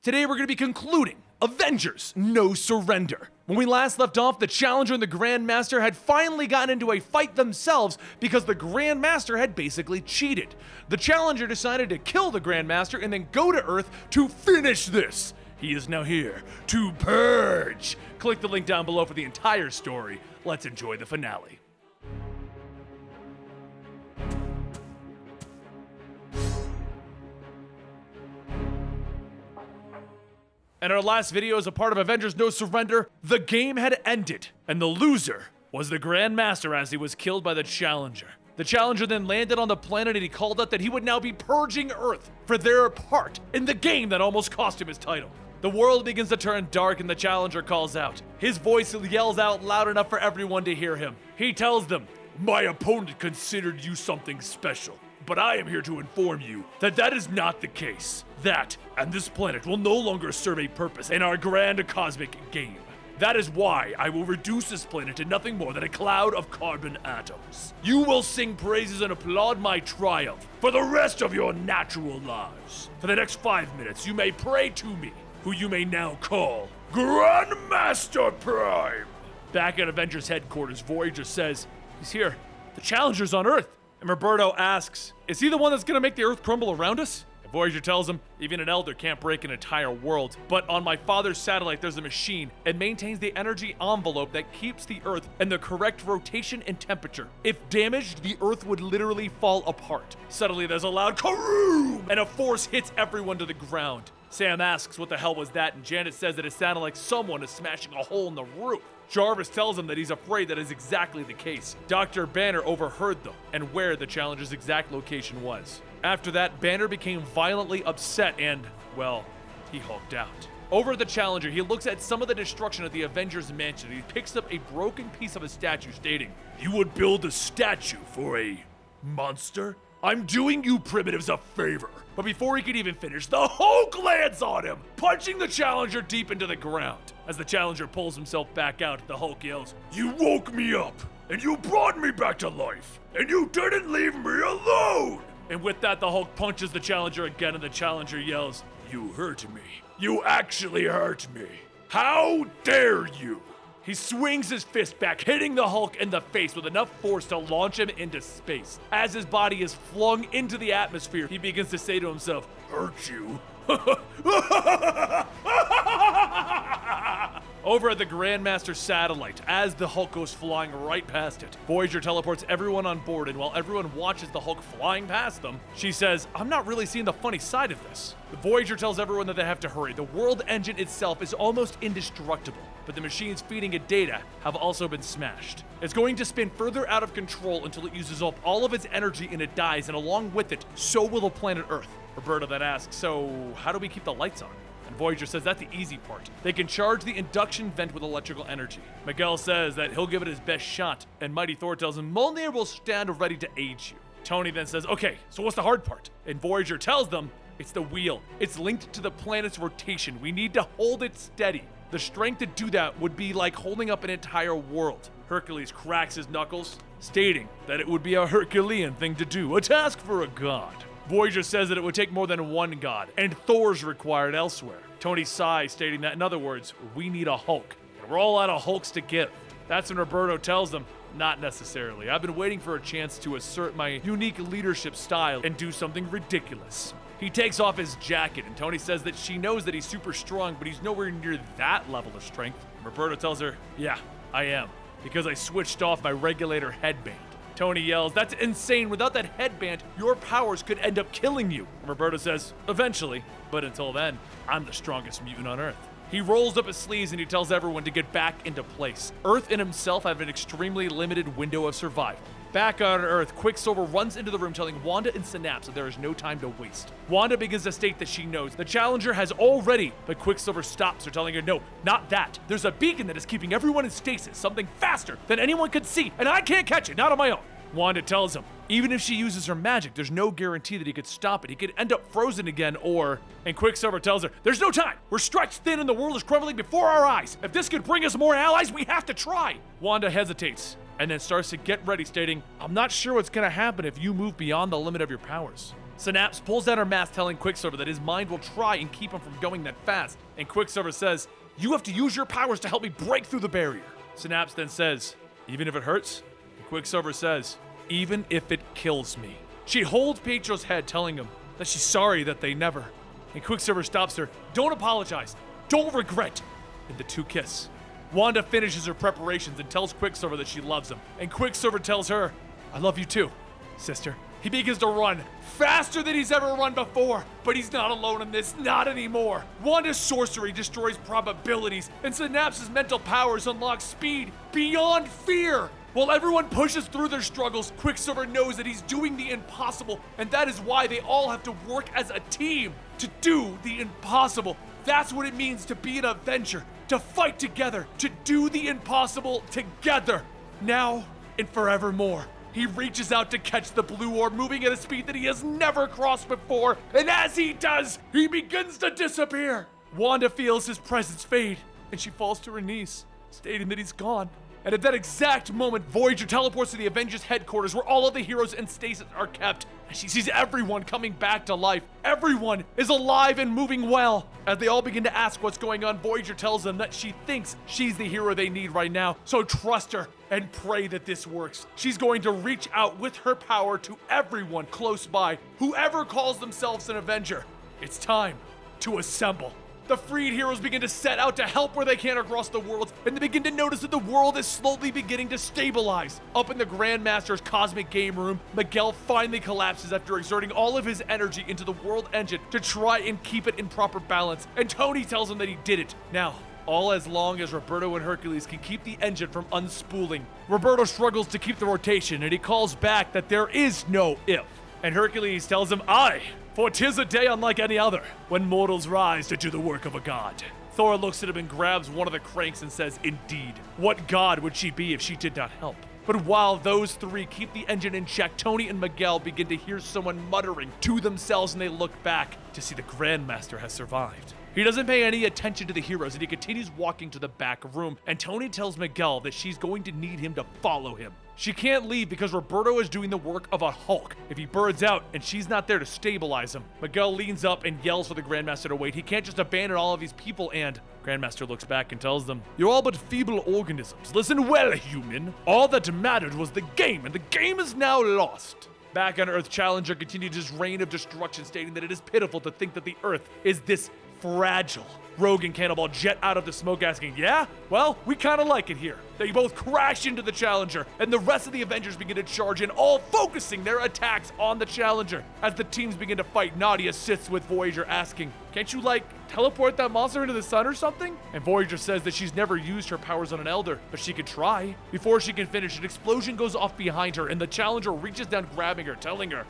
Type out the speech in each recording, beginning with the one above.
Today we're going to be concluding Avengers No Surrender. When we last left off, the Challenger and the Grandmaster had finally gotten into a fight themselves because the Grandmaster had basically cheated. The Challenger decided to kill the Grandmaster and then go to Earth to finish this. He is now here to purge. Click the link down below for the entire story. Let's enjoy the finale. In our last video as a part of Avengers No Surrender, the game had ended, and the loser was the Grandmaster as he was killed by the Challenger. The Challenger then landed on the planet and he called out that he would now be purging Earth for their part in the game that almost cost him his title. The world begins to turn dark and the Challenger calls out. His voice yells out loud enough for everyone to hear him. He tells them, "My opponent considered you something special. But I am here to inform you that that is not the case. That and this planet will no longer serve a purpose in our grand cosmic game. That is why I will reduce this planet to nothing more than a cloud of carbon atoms. You will sing praises and applaud my triumph for the rest of your natural lives. For the next 5 minutes, you may pray to me, who you may now call Grandmaster Prime." Back at Avengers headquarters, Voyager says, "He's here. The Challenger's on Earth." And Roberto asks, "Is he the one that's gonna make the Earth crumble around us?" And Voyager tells him, "Even an elder can't break an entire world, but on my father's satellite there's a machine. It maintains the energy envelope that keeps the Earth in the correct rotation and temperature. If damaged, the Earth would literally fall apart." Suddenly there's a loud karoom, and a force hits everyone to the ground. Sam asks what the hell was that, and Janet says that it sounded like someone is smashing a hole in the roof. Jarvis tells him that he's afraid that is exactly the case. Dr. Banner overheard them and where the Challenger's exact location was. After that, Banner became violently upset and, well, he hulked out. Over at the Challenger, he looks at some of the destruction at the Avengers mansion and he picks up a broken piece of a statue stating, "You would build a statue for a monster? I'm doing you primitives a favor." But before he could even finish, the Hulk lands on him, punching the Challenger deep into the ground. As the Challenger pulls himself back out, the Hulk yells, "You woke me up, and you brought me back to life, and you didn't leave me alone!" And with that, the Hulk punches the Challenger again, and the Challenger yells, "You hurt me. You actually hurt me. How dare you!" He swings his fist back, hitting the Hulk in the face with enough force to launch him into space. As his body is flung into the atmosphere, he begins to say to himself, "Hurt you?" Over at the Grandmaster satellite, as the Hulk goes flying right past it, Voyager teleports everyone on board, and while everyone watches the Hulk flying past them, she says, "I'm not really seeing the funny side of this." The Voyager tells everyone that they have to hurry. The world engine itself is almost indestructible, but the machines feeding it data have also been smashed. It's going to spin further out of control until it uses up all of its energy and it dies, and along with it, so will the planet Earth. Roberta then asks, "So how do we keep the lights on?" And Voyager says that's the easy part. They can charge the induction vent with electrical energy. Miguel says that he'll give it his best shot, and Mighty Thor tells him Mjolnir will stand ready to aid you. Tony then says, "Okay, so what's the hard part?" And Voyager tells them it's the wheel. It's linked to the planet's rotation. We need to hold it steady. The strength to do that would be like holding up an entire world. Hercules cracks his knuckles, stating that it would be a Herculean thing to do, a task for a god. Voyager says that it would take more than one god, and Thor's required elsewhere. Tony sighs, stating that, in other words, we need a Hulk, and we're all out of Hulks to give. That's when Roberto tells them, "Not necessarily. I've been waiting for a chance to assert my unique leadership style and do something ridiculous." He takes off his jacket, and Tony says that she knows that he's super strong, but he's nowhere near that level of strength. And Roberto tells her, "Yeah, I am, because I switched off my regulator headband." Tony yells, "That's insane. Without that headband, your powers could end up killing you." And Roberto says, "Eventually, but until then, I'm the strongest mutant on Earth." He rolls up his sleeves and he tells everyone to get back into place. Earth and himself have an extremely limited window of survival. Back on Earth, Quicksilver runs into the room telling Wanda and Synapse that there is no time to waste. Wanda begins to state that she knows the Challenger has already, but Quicksilver stops her, telling her, "No, not that. There's a beacon that is keeping everyone in stasis, something faster than anyone could see, and I can't catch it, not on my own." Wanda tells him, even if she uses her magic, there's no guarantee that he could stop it. He could end up frozen again, or... And Quicksilver tells her, "There's no time. We're stretched thin and the world is crumbling before our eyes. If this could bring us more allies, we have to try." Wanda hesitates, and then starts to get ready, stating, "I'm not sure what's gonna happen if you move beyond the limit of your powers." Synapse pulls down her mask, telling Quicksilver that his mind will try and keep him from going that fast. And Quicksilver says, "You have to use your powers to help me break through the barrier." Synapse then says, "Even if it hurts?" And Quicksilver says, "Even if it kills me." She holds Pietro's head, telling him that she's sorry that they never. And Quicksilver stops her. "Don't apologize. Don't regret." And the two kiss. Wanda finishes her preparations and tells Quicksilver that she loves him. And Quicksilver tells her, "I love you too, sister." He begins to run, faster than he's ever run before. But he's not alone in this, not anymore. Wanda's sorcery destroys probabilities, and Synapse's mental powers unlock speed beyond fear. While everyone pushes through their struggles, Quicksilver knows that he's doing the impossible, and that is why they all have to work as a team to do the impossible. That's what it means to be an Avenger, to fight together, to do the impossible together, now and forevermore. He reaches out to catch the blue orb, moving at a speed that he has never crossed before, and as he does, he begins to disappear. Wanda feels his presence fade, and she falls to her knees, stating that he's gone. And at that exact moment, Voyager teleports to the Avengers headquarters where all of the heroes in stasis are kept. And she sees everyone coming back to life. Everyone is alive and moving well. As they all begin to ask what's going on, Voyager tells them that she thinks she's the hero they need right now. So trust her and pray that this works. She's going to reach out with her power to everyone close by, whoever calls themselves an Avenger. It's time to assemble. The freed heroes begin to set out to help where they can across the world, and they begin to notice that the world is slowly beginning to stabilize. Up in the Grandmaster's cosmic game room, Miguel finally collapses after exerting all of his energy into the world engine to try and keep it in proper balance, and Tony tells him that he did it. Now, all as long as Roberto and Hercules can keep the engine from unspooling. Roberto struggles to keep the rotation, and he calls back that there is no if. And Hercules tells him, "Aye, for 'tis a day unlike any other, when mortals rise to do the work of a god." Thor looks at him and grabs one of the cranks and says, "Indeed, what god would she be if she did not help?" But while those three keep the engine in check, Tony and Miguel begin to hear someone muttering to themselves, and they look back to see the Grandmaster has survived. He doesn't pay any attention to the heroes, and he continues walking to the back room, and Tony tells Miguel that she's going to need him to follow him. She can't leave because Roberto is doing the work of a Hulk if he burns out and she's not there to stabilize him. Miguel leans up and yells for the Grandmaster to wait. He can't just abandon all of these people, and Grandmaster looks back and tells them, "You're all but feeble organisms. Listen well, human. All that mattered was the game, and the game is now lost." Back on Earth, Challenger continues his reign of destruction, stating that it is pitiful to think that the Earth is this fragile. Rogue and Cannonball jet out of the smoke asking, "Yeah? Well, we kinda like it here." They both crash into the Challenger, and the rest of the Avengers begin to charge in, all focusing their attacks on the Challenger. As the teams begin to fight, Nadia sits with Voyager asking, "Can't you, teleport that monster into the sun or something?" And Voyager says that she's never used her powers on an Elder, but she could try. Before she can finish, an explosion goes off behind her, and the Challenger reaches down, grabbing her, telling her,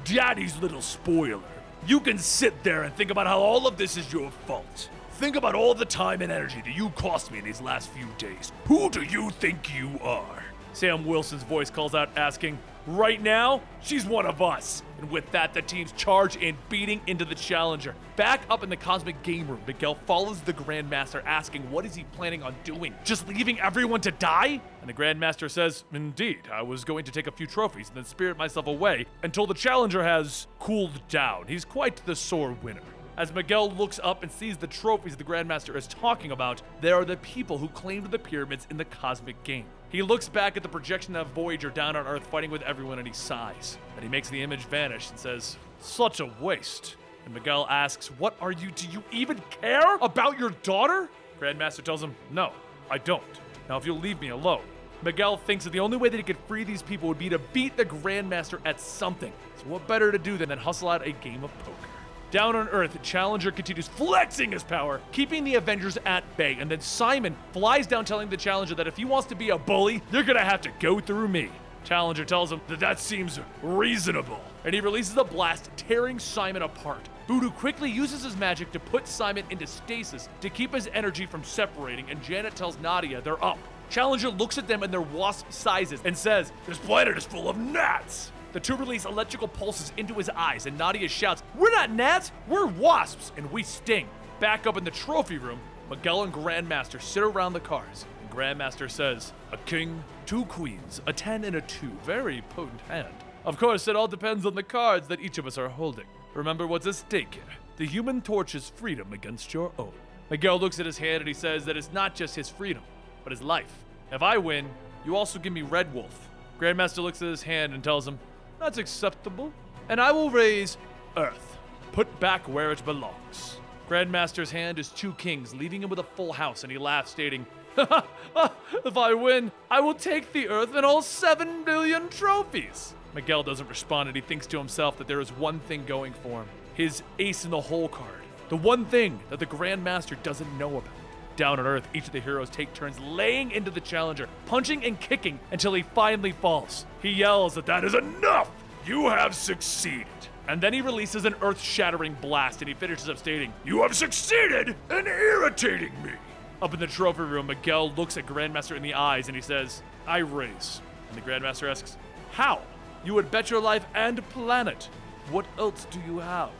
Daddy's little spoiler. You can sit there and think about how all of this is your fault. Think about all the time and energy that you cost me in these last few days. Who do you think you are?" Sam Wilson's voice calls out, asking, "Right now, she's one of us." And with that, the teams charge in, beating into the Challenger. Back up in the cosmic game room, Miguel follows the Grandmaster, asking what is he planning on doing? Just leaving everyone to die? And the Grandmaster says, "Indeed, I was going to take a few trophies and then spirit myself away until the Challenger has cooled down. He's quite the sore winner." As Miguel looks up and sees the trophies the Grandmaster is talking about, there are the people who claimed the pyramids in the cosmic game. He looks back at the projection of Voyager down on Earth fighting with everyone, and he sighs. Then he makes the image vanish and says, "Such a waste." And Miguel asks, do you even care about your daughter? Grandmaster tells him, "No, I don't. Now if you'll leave me alone." Miguel thinks that the only way that he could free these people would be to beat the Grandmaster at something. So what better to do than hustle out a game of poker? Down on Earth, Challenger continues flexing his power, keeping the Avengers at bay, and then Simon flies down telling the Challenger that if he wants to be a bully, you're gonna have to go through me. Challenger tells him that seems reasonable, and he releases a blast, tearing Simon apart. Voodoo quickly uses his magic to put Simon into stasis to keep his energy from separating, and Janet tells Nadia they're up. Challenger looks at them in their wasp sizes and says, "This planet is full of gnats." The two release electrical pulses into his eyes, and Nadia shouts, "We're not gnats, we're wasps, and we sting." Back up in the trophy room, Miguel and Grandmaster sit around the cards, and Grandmaster says, "A king, 2 queens, a 10 and a 2, very potent hand." Of course, it all depends on the cards that each of us are holding. Remember what's at stake here. The Human Torch's freedom against your own. Miguel looks at his hand and he says that it's not just his freedom, but his life. If I win, you also give me Red Wolf. Grandmaster looks at his hand and tells him, that's acceptable. And I will raise Earth. Put back where it belongs. Grandmaster's hand is 2 kings, leaving him with a full house, and he laughs, stating, if I win, I will take the Earth and all 7 billion trophies. Miguel doesn't respond, and he thinks to himself that there is one thing going for him. His ace in the hole card. The one thing that the Grandmaster doesn't know about. Down on Earth, each of the heroes take turns laying into the challenger, punching and kicking until he finally falls. He yells that is enough! You have succeeded! And then he releases an earth-shattering blast, and he finishes up stating, you have succeeded in irritating me! Up in the trophy room, Miguel looks at Grandmaster in the eyes, and he says, I raise. And the Grandmaster asks, how? You would bet your life and planet. What else do you have?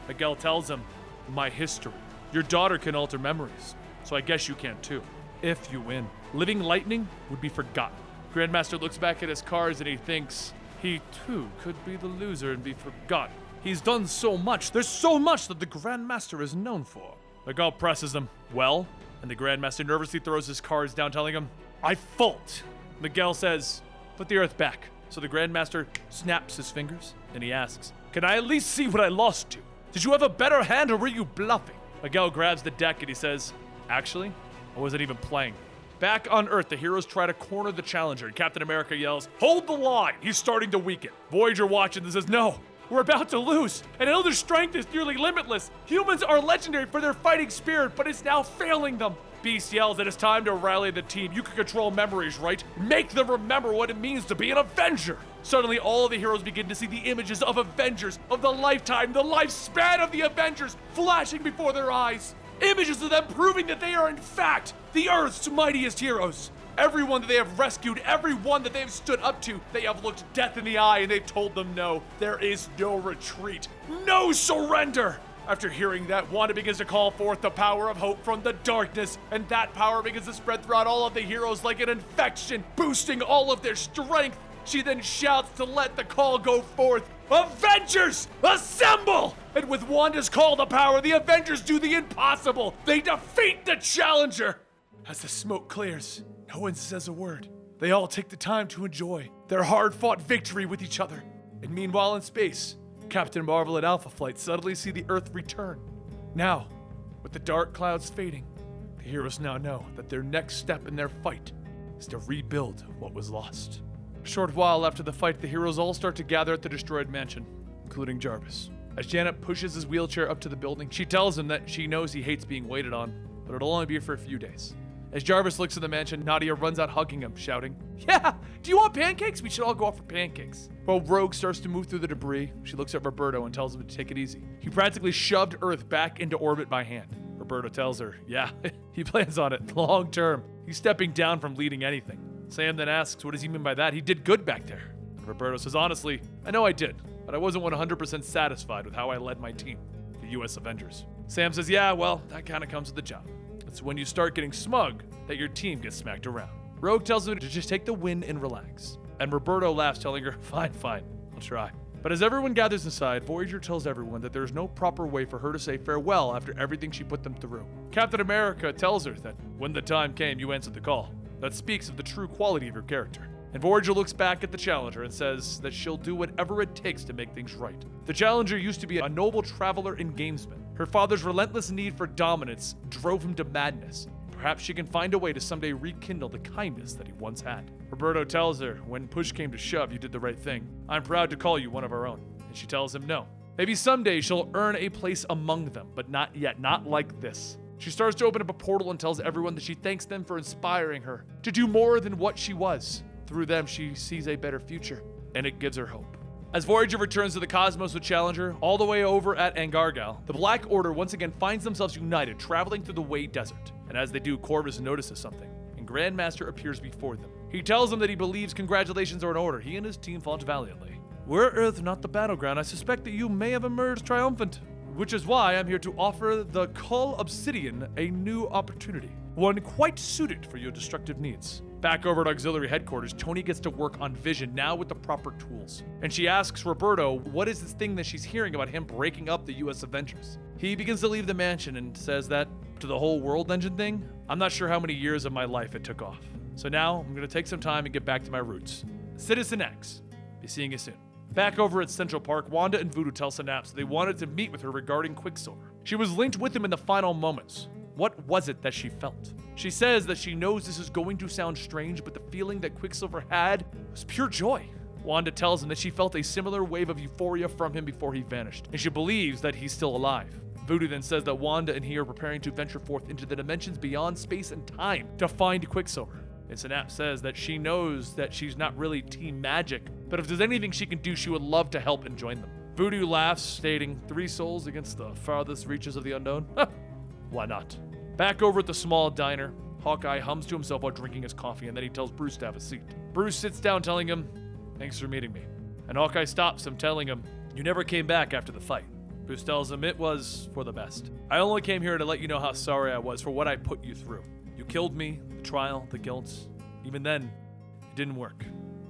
Miguel tells him, my history. Your daughter can alter memories, so I guess you can too. If you win. Living lightning would be forgotten. Grandmaster looks back at his cards and he thinks, he too could be the loser and be forgotten. He's done so much. There's so much that the Grandmaster is known for. Miguel presses him. Well? And the Grandmaster nervously throws his cards down, telling him, I fault. Miguel says, put the Earth back. So the Grandmaster snaps his fingers and he asks, can I at least see what I lost to? Did you have a better hand or were you bluffing? Miguel grabs the deck and he says, actually, I wasn't even playing. Back on Earth, the heroes try to corner the challenger, and Captain America yells, hold the line, he's starting to weaken. Voyager watches and says, no, we're about to lose, and Elder's strength is nearly limitless. Humans are legendary for their fighting spirit, but it's now failing them. Beast yells that it's time to rally the team. You can control memories, right? Make them remember what it means to be an Avenger. Suddenly, all of the heroes begin to see the images of Avengers, of the lifetime, the lifespan of the Avengers, flashing before their eyes. Images of them proving that they are, in fact, the Earth's mightiest heroes. Everyone that they have rescued, everyone that they have stood up to, they have looked death in the eye and they've told them no. There is no retreat, no surrender. After hearing that, Wanda begins to call forth the power of hope from the darkness, and that power begins to spread throughout all of the heroes like an infection, boosting all of their strength. She then shouts to let the call go forth. Avengers, assemble! And with Wanda's call to power, the Avengers do the impossible. They defeat the challenger. As the smoke clears, no one says a word. They all take the time to enjoy their hard-fought victory with each other. And meanwhile in space, Captain Marvel and Alpha Flight suddenly see the Earth return. Now, with the dark clouds fading, the heroes now know that their next step in their fight is to rebuild what was lost. A short while after the fight, the heroes all start to gather at the destroyed mansion, including Jarvis. As Janet pushes his wheelchair up to the building, she tells him that she knows he hates being waited on, but it'll only be for a few days. As Jarvis looks at the mansion, Nadia runs out hugging him, shouting, yeah, do you want pancakes? We should all go out for pancakes. While Rogue starts to move through the debris, she looks at Roberto and tells him to take it easy. He practically shoved Earth back into orbit by hand. Roberto tells her, yeah, he plans on it, long term. He's stepping down from leading anything. Sam then asks, what does he mean by that? He did good back there. And Roberto says, honestly, I know I did, but I wasn't 100% satisfied with how I led my team, the US Avengers. Sam says, yeah, well, that kind of comes with the job. It's when you start getting smug that your team gets smacked around. Rogue tells him to just take the win and relax. And Roberto laughs, telling her, fine, I'll try. But as everyone gathers inside, Voyager tells everyone that there's no proper way for her to say farewell after everything she put them through. Captain America tells her that when the time came, you answered the call. That speaks of the true quality of your character. And Voyager looks back at the Challenger and says that she'll do whatever it takes to make things right. The Challenger used to be a noble traveler and gamesman. Her father's relentless need for dominance drove him to madness. Perhaps she can find a way to someday rekindle the kindness that he once had. Roberto tells her, when push came to shove, you did the right thing. I'm proud to call you one of our own. And she tells him no. Maybe someday she'll earn a place among them, but not yet, not like this. She starts to open up a portal and tells everyone that she thanks them for inspiring her to do more than what she was. Through them, she sees a better future, and it gives her hope. As Voyager returns to the cosmos with Challenger, all the way over at Angargal, the Black Order once again finds themselves united, traveling through the Way Desert. And as they do, Corvus notices something, and Grandmaster appears before them. He tells them that he believes congratulations are in order. He and his team fought valiantly. Were Earth not the battleground, I suspect that you may have emerged triumphant. which is why I'm here to offer the Call Obsidian a new opportunity, one quite suited for your destructive needs. Back over at auxiliary headquarters, Tony gets to work on Vision now with the proper tools. And she asks Roberto what is this thing that she's hearing about him breaking up the US Avengers. He begins to leave the mansion and says that to the whole world engine thing, I'm not sure how many years of my life it took off. So now I'm gonna take some time and get back to my roots. Citizen X. Be seeing you soon. Back over at Central Park, Wanda and Voodoo tell Synapse they wanted to meet with her regarding Quicksilver. She was linked with him in the final moments. What was it that she felt? She says that she knows this is going to sound strange, but the feeling that Quicksilver had was pure joy. Wanda tells him that she felt a similar wave of euphoria from him before he vanished, and she believes that he's still alive. Voodoo then says that Wanda and he are preparing to venture forth into the dimensions beyond space and time to find Quicksilver. And Synapse says that she knows that she's not really Team Magic, but if there's anything she can do, she would love to help and join them. Voodoo laughs, stating, 3 souls against the farthest reaches of the unknown? Why not? Back over at the small diner, Hawkeye hums to himself while drinking his coffee, and then he tells Bruce to have a seat. Bruce sits down telling him, thanks for meeting me. And Hawkeye stops him, telling him, you never came back after the fight. Bruce tells him it was for the best. I only came here to let you know how sorry I was for what I put you through. You killed me, the trial, the guilt. Even then, it didn't work.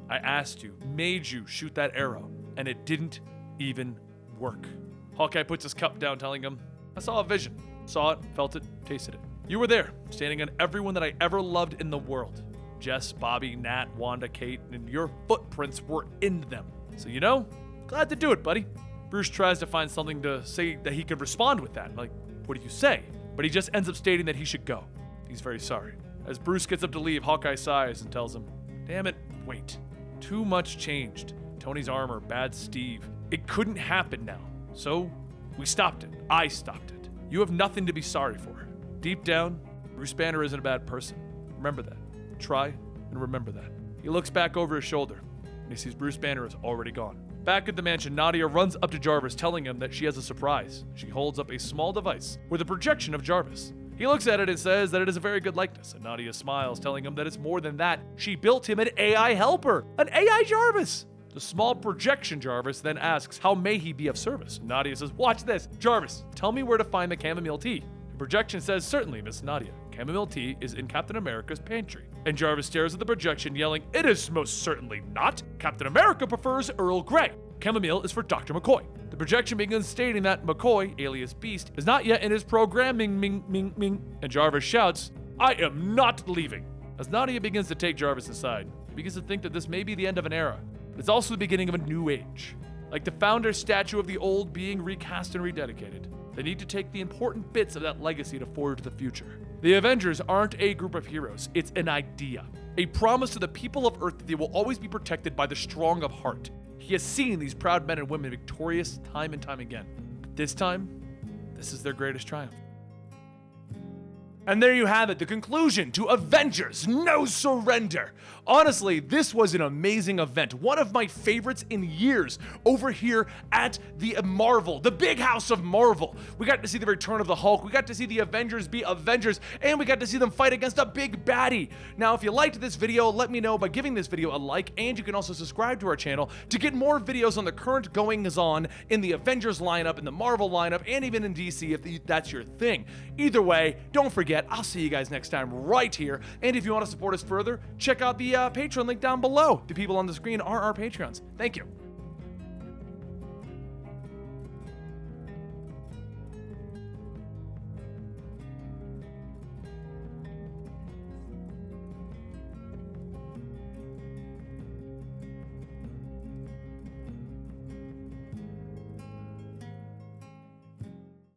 I asked you, made you shoot that arrow, and it didn't even work. Hawkeye puts his cup down, telling him, I saw a vision. Saw it, felt it, tasted it. You were there, standing on everyone that I ever loved in the world. Jess, Bobby, Nat, Wanda, Kate, and your footprints were in them. So you know, glad to do it, buddy. Bruce tries to find something to say that he could respond with that. Like, what do you say? But he just ends up stating that he should go. He's very sorry. As Bruce gets up to leave, Hawkeye sighs and tells him, damn it, wait. Too much changed. Tony's armor, bad Steve. It couldn't happen now. So, we stopped it. I stopped it. You have nothing to be sorry for. Deep down, Bruce Banner isn't a bad person. Remember that. Try and remember that. He looks back over his shoulder, and he sees Bruce Banner is already gone. Back at the mansion, Nadia runs up to Jarvis, telling him that she has a surprise. She holds up a small device with a projection of Jarvis. He looks at it and says that it is a very good likeness, and Nadia smiles, telling him that it's more than that. She built him an AI helper, an AI Jarvis. The small projection Jarvis then asks, how may he be of service? Nadia says, watch this. Jarvis, tell me where to find the chamomile tea. The projection says, certainly, Miss Nadia. Chamomile tea is in Captain America's pantry. And Jarvis stares at the projection, yelling, it is most certainly not. Captain America prefers Earl Grey. Chamomile is for Dr. McCoy. The projection begins stating that McCoy, alias Beast, is not yet in his programming, and Jarvis shouts, I am not leaving. As Nadia begins to take Jarvis inside, he begins to think that this may be the end of an era. It's also the beginning of a new age. Like the founder's statue of the old being recast and rededicated, they need to take the important bits of that legacy to forge the future. The Avengers aren't a group of heroes, it's an idea. A promise to the people of Earth that they will always be protected by the strong of heart. He has seen these proud men and women victorious time and time again. But this time, this is their greatest triumph. And there you have it, the conclusion to Avengers No Surrender. Honestly, this was an amazing event. One of my favorites in years over here at the Marvel, the big house of Marvel. We got to see the return of the Hulk. We got to see the Avengers be Avengers, and we got to see them fight against a big baddie. Now, if you liked this video, let me know by giving this video a like, and you can also subscribe to our channel to get more videos on the current goings-on in the Avengers lineup, in the Marvel lineup, and even in DC if that's your thing. Either way, don't forget, I'll see you guys next time right here. And if you want to support us further, check out the Patreon link down below. The people on the screen are our Patreons. Thank you.